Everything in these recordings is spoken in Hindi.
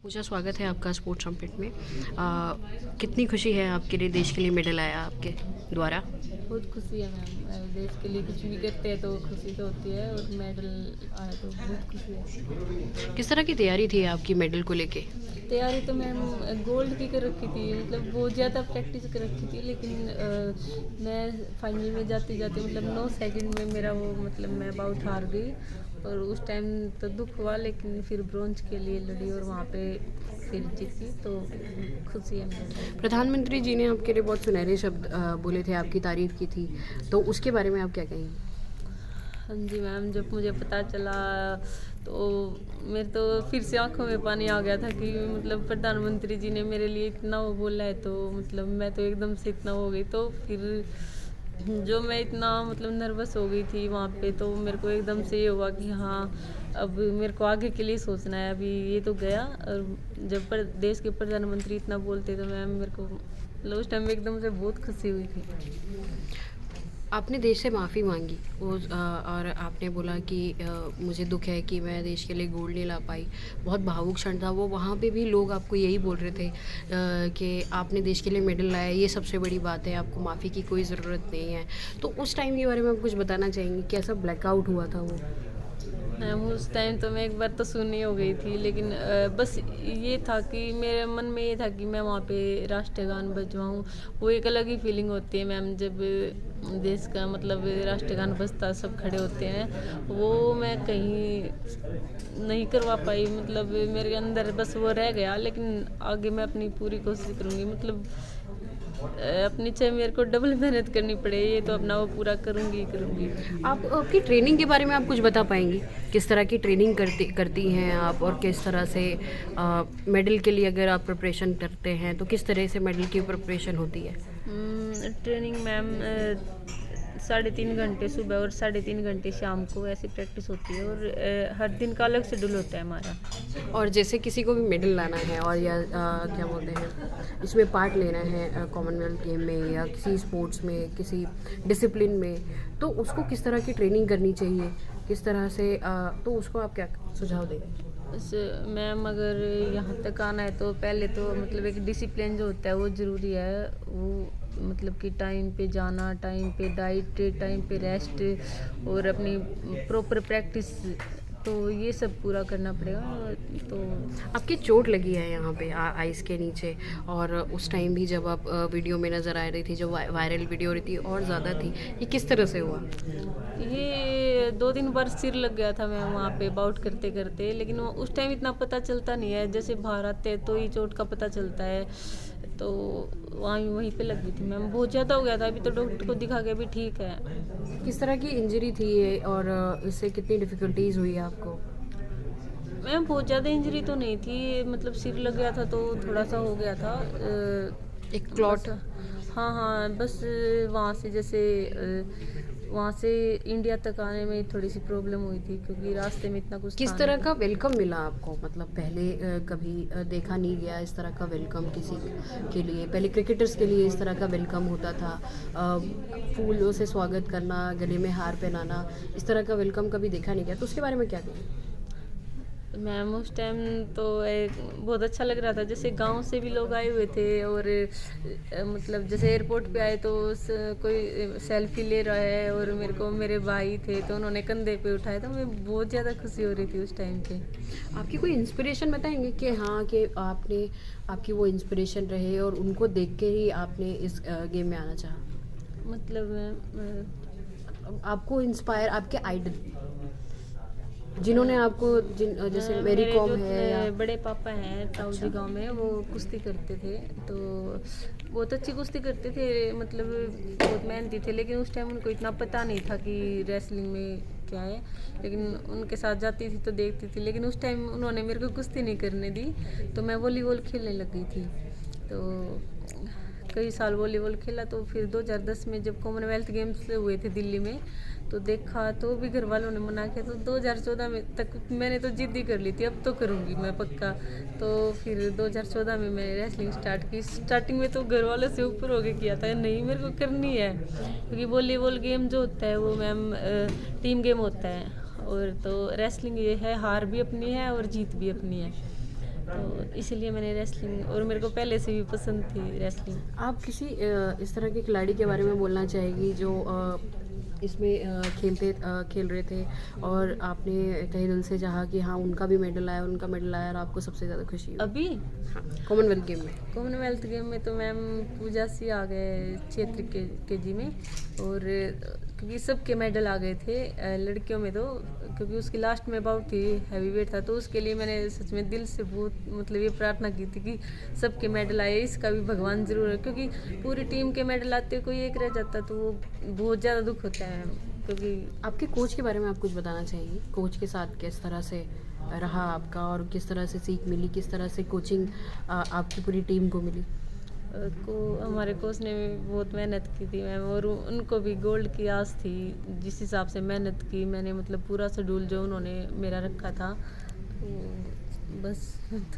पूजा, स्वागत है आपका स्पोर्ट्स ओलंपिक में। कितनी खुशी है आपके लिए, देश के लिए मेडल आया आपके द्वारा? बहुत खुशी है मैम। देश के लिए कुछ भी करते हैं तो खुशी तो होती है, और मेडल आया तो बहुत खुशी है। किस तरह की तैयारी थी आपकी मेडल को लेके? तैयारी तो मैम गोल्ड की कर रखी थी, मतलब बहुत ज़्यादा प्रैक्टिस कर रखी थी, लेकिन मैं फाइनल में जाते जाते मतलब 9 सेकंड में मेरा वो मतलब मैं बाउट हार गई, और उस टाइम तो दुख हुआ, लेकिन फिर ब्रोंज के लिए लड़ी और वहाँ पे फिर जीती, तो खुशी है मेरे। प्रधानमंत्री जी ने आपके लिए बहुत सुनहरे शब्द बोले थे, आपकी तारीफ की थी, तो उसके बारे में आप क्या कहेंगे? हाँ जी मैम, जब मुझे पता चला तो मेरे तो फिर से आंखों में पानी आ गया था कि मतलब प्रधानमंत्री जी ने मेरे लिए इतना वो बोला है, तो मतलब मैं तो एकदम से इतना हो गई। तो फिर जो मैं इतना मतलब नर्वस हो गई थी वहाँ पे, तो मेरे को एकदम से ये हुआ कि हाँ, अब मेरे को आगे के लिए सोचना है। अभी ये तो गया, और जब देश के प्रधानमंत्री इतना बोलते तो मैम मेरे को मतलब उस टाइम में एकदम से बहुत खुशी हुई थी। आपने देश से माफ़ी मांगी और आपने बोला कि मुझे दुख है कि मैं देश के लिए गोल्ड नहीं ला पाई। बहुत भावुक क्षण था वो। वहाँ पे भी लोग आपको यही बोल रहे थे कि आपने देश के लिए मेडल लाया, ये सबसे बड़ी बात है, आपको माफ़ी की कोई ज़रूरत नहीं है। तो उस टाइम के बारे में आप कुछ बताना चाहेंगे? कैसा ब्लैकआउट हुआ था वो? मैम उस टाइम तो मैं एक बार तो सुनी हो गई थी, लेकिन बस ये था कि मेरे मन में ये था कि मैं वहाँ पे राष्ट्रीय गान बजवाऊँ। वो एक अलग ही फीलिंग होती है मैम, जब देश का मतलब राष्ट्रीय गान बजता सब खड़े होते हैं, वो मैं कहीं नहीं करवा पाई। मतलब मेरे अंदर बस वो रह गया, लेकिन आगे मैं अपनी पूरी कोशिश करूँगी। मतलब अपनी चाहे मेरे को डबल मेहनत करनी पड़े, ये तो अपना वो पूरा करूँगी ही करूँगी। आप आपकी ट्रेनिंग के बारे में आप कुछ बता पाएंगी? किस तरह की ट्रेनिंग करती हैं आप, और किस तरह से मेडल के लिए अगर आप प्रिपरेशन करते हैं तो किस तरह से मेडल की प्रिपरेशन होती है? ट्रेनिंग मैम 3.5 घंटे सुबह और 3.5 घंटे शाम को ऐसी प्रैक्टिस होती है, और हर दिन का अलग शेड्यूल होता है हमारा। और जैसे किसी को भी मेडल लाना है और या क्या बोलते हैं, इसमें पार्ट लेना है कॉमनवेल्थ गेम में या किसी स्पोर्ट्स में, किसी डिसिप्लिन में, तो उसको किस तरह की ट्रेनिंग करनी चाहिए, किस तरह से तो उसको आप क्या सुझाव देंगे? बस मैम, अगर यहाँ तक आना है तो पहले तो मतलब एक डिसिप्लिन जो होता है वो ज़रूरी है। वो मतलब कि टाइम पे जाना, टाइम पे डाइट, टाइम पे रेस्ट, और अपनी प्रॉपर प्रैक्टिस, तो ये सब पूरा करना पड़ेगा। तो आपकी चोट लगी है यहाँ पे आइस के नीचे, और उस टाइम भी जब आप वीडियो में नज़र आ रही थी, जो वायरल वीडियो हो रही थी और ज़्यादा थी, ये किस तरह से हुआ? ये 2 दिन बार सिर लग गया था मैं वहाँ पे बाउट करते करते, लेकिन उस टाइम इतना पता चलता नहीं है। जैसे बाहर आते हैं तो ही चोट का पता चलता है, तो वहीं पे लग गई थी मैम। बहुत ज़्यादा हो गया था, अभी तो डॉक्टर को दिखा के भी ठीक है। किस तरह की इंजरी थी ये, और इससे कितनी डिफ़िकल्टीज हुई आपको? मैम बहुत ज़्यादा इंजरी तो नहीं थी, मतलब सिर लग गया था तो थोड़ा सा हो गया था। एक क्लॉट? बस हाँ हाँ, बस वहाँ से जैसे वहाँ से इंडिया तक आने में थोड़ी सी प्रॉब्लम हुई थी, क्योंकि रास्ते में इतना कुछ किस था तरह नहीं। का वेलकम मिला आपको? मतलब पहले कभी देखा नहीं गया इस तरह का वेलकम किसी के लिए। पहले क्रिकेटर्स के लिए इस तरह का वेलकम होता था, फूलों से स्वागत करना, गले में हार पहनाना, इस तरह का वेलकम कभी देखा नहीं गया, तो उसके बारे में क्या कहें? मैम उस टाइम तो बहुत अच्छा लग रहा था, जैसे गांव से भी लोग आए हुए थे, और मतलब जैसे एयरपोर्ट पे आए तो कोई सेल्फी ले रहा है, और मेरे को मेरे भाई थे तो उन्होंने कंधे पे उठाया, तो मैं बहुत ज़्यादा खुशी हो रही थी उस टाइम पे। आपकी कोई इंस्पिरेशन बताएंगे कि हाँ, कि आपने आपकी वो इंस्पिरेशन रहे और उनको देख के ही आपने इस गेम में आना चाहा? मतलब आपको इंस्पायर आपके आइडल जिन्होंने आपको जैसे मेरी मेरे कॉम जो है या बड़े पापा हैं ताऊ अच्छा। जी गाँव में, वो कुश्ती करते थे, तो बहुत अच्छी कुश्ती करते थे, मतलब बहुत मेहनती थे। लेकिन उस टाइम उनको इतना पता नहीं था कि रेसलिंग में क्या है, लेकिन उनके साथ जाती थी तो देखती थी। लेकिन उस टाइम उन्होंने मेरे को कुश्ती नहीं करने दी, तो मैं वॉलीबॉल खेलने लग गई थी। तो कई साल वॉलीबॉल खेला, तो फिर 2010 में जब कॉमनवेल्थ गेम्स हुए थे दिल्ली में, तो देखा तो भी घर वालों ने मना किया, तो 2014 में तक मैंने तो जिद ही कर ली थी, अब तो करूँगी मैं पक्का। तो फिर 2014 में मैंने रेसलिंग स्टार्ट की। स्टार्टिंग में तो घर वालों से ऊपर होके किया था, नहीं मेरे को करनी है, क्योंकि वॉलीबॉल गेम जो होता है वो मैम टीम गेम होता है, और तो रेसलिंग ये है, हार भी अपनी है और जीत भी अपनी है। तो इसलिए मैंने रेसलिंग, और मेरे को पहले से भी पसंद थी रेसलिंग। आप किसी इस तरह के खिलाड़ी के बारे में बोलना चाहेगी जो इसमें खेल रहे थे और आपने तहे दिल से चाहा कि हाँ उनका मेडल आया और आपको सबसे ज़्यादा खुशी हुई? अभी हाँ, कॉमनवेल्थ गेम में। कॉमनवेल्थ गेम में तो मैम पूजा सी आ गए क्षेत्र के जी में, और क्योंकि सबके मेडल आ गए थे लड़कियों में तो, क्योंकि उसकी लास्ट में बाउट थी, हैवी वेट था, तो उसके लिए मैंने सच में दिल से बहुत मतलब ये प्रार्थना की थी कि सबके मेडल आए, इसका भी भगवान जरूर है, क्योंकि पूरी टीम के मेडल आते कोई एक रह जाता तो वो बहुत ज़्यादा दुख होता है। क्योंकि आपके कोच के बारे में आप कुछ बताना चाहेंगी? कोच के साथ किस तरह से रहा आपका और किस तरह से सीख मिली, किस तरह से कोचिंग आपकी पूरी टीम को मिली? को हमारे कोच ने भी बहुत मेहनत की थी मैम, और उनको भी गोल्ड की आस थी। जिस हिसाब से मेहनत की मैंने, मतलब पूरा शेड्यूल जो उन्होंने मेरा रखा था, तो बस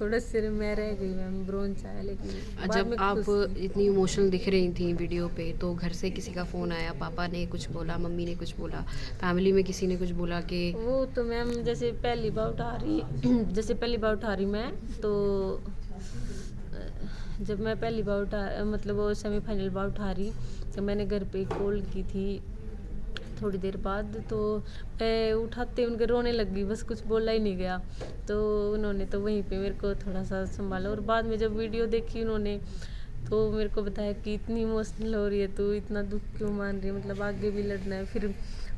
थोड़ा सिर में रह गई मैम, ब्रोंज आया, लेकिन बाद जब में आप खुश थी। इतनी इमोशनल दिख रही थी वीडियो पे, तो घर से किसी का फ़ोन आया? पापा ने कुछ बोला, मम्मी ने कुछ बोला, फैमिली में किसी ने कुछ बोला कि वो तो मैम जैसे पहली बार उठा रही जैसे पहली बार उठा रही मैं, तो जब मैं पहली बार मतलब वो सेमीफाइनल बार उठा रही, तो मैंने घर पे कॉल की थी थोड़ी देर बाद, तो मैं उठाते उनके रोने लग गई, बस कुछ बोला ही नहीं गया। तो उन्होंने तो वहीं पे मेरे को थोड़ा सा संभाला, और बाद में जब वीडियो देखी उन्होंने, तो मेरे को बताया कि इतनी इमोशनल हो रही है तो इतना दुख क्यों मान रही है, मतलब आगे भी लड़ना है। फिर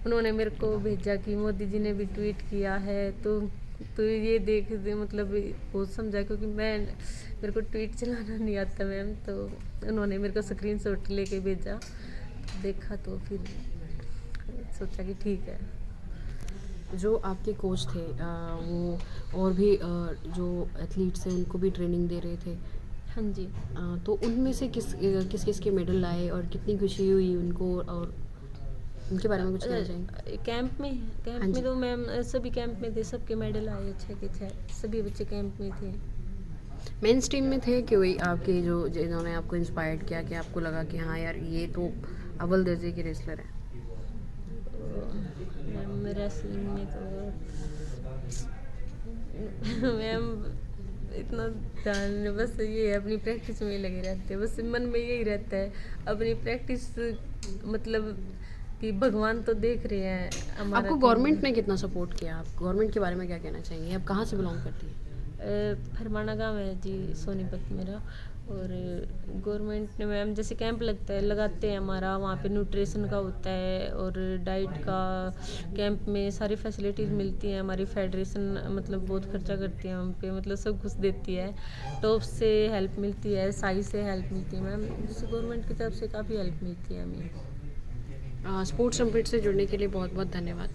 उन्होंने मेरे को भेजा कि मोदी जी ने भी ट्वीट किया है, तो ये देख दे, मतलब बहुत समझा, क्योंकि मेरे को ट्वीट चलाना नहीं आता मैम, तो उन्होंने मेरे को स्क्रीनशॉट लेके भेजा, देखा तो फिर सोचा कि ठीक है। जो आपके कोच थे वो और भी जो एथलीट्स हैं उनको भी ट्रेनिंग दे रहे थे, हाँ जी। तो उनमें से किस किस के मेडल आए और कितनी खुशी हुई उनको, और उनके बारे में कुछ कहना चाहेंगे? कैंप में हाँ जी। तो मैम सभी कैंप में थे, सबके मेडल आए 6 के 6, सभी बच्चे कैंप में थे। मेन स्ट्रीम में थे कि वही आपके जो जिन्होंने आपको इंस्पायर्ड किया कि आपको लगा कि हाँ यार ये तो अव्वल दर्जे के रेसलर हैं? मैम रेसलिंग में तो मैम इतना ध्यान नहीं, बस ये है अपनी प्रैक्टिस में ही लगे रहते हैं, बस मन में यही रहता है अपनी प्रैक्टिस, मतलब कि भगवान तो देख रहे हैं हमारा। आपको गवर्नमेंट ने कितना सपोर्ट किया? आप गवर्नमेंट के बारे में क्या कहना चाहेंगे? आप कहाँ से बिलोंग करती हैं? फरमाना गांव है जी, सोनीपत मेरा। और गवर्नमेंट ने मैम जैसे कैंप लगता है, लगाते हैं हमारा, वहाँ पे न्यूट्रिशन का होता है और डाइट का, कैंप में सारी फैसिलिटीज़ मिलती हैं। हमारी फेडरेशन मतलब बहुत खर्चा करती है हम पे, मतलब सब कुछ देती है, टॉप से हेल्प मिलती है, साई से हेल्प मिलती है मैम, जैसे गवर्नमेंट की तरफ से काफ़ी हेल्प मिलती है हमें। स्पोर्ट्स अमृत से जुड़ने के लिए बहुत बहुत धन्यवाद।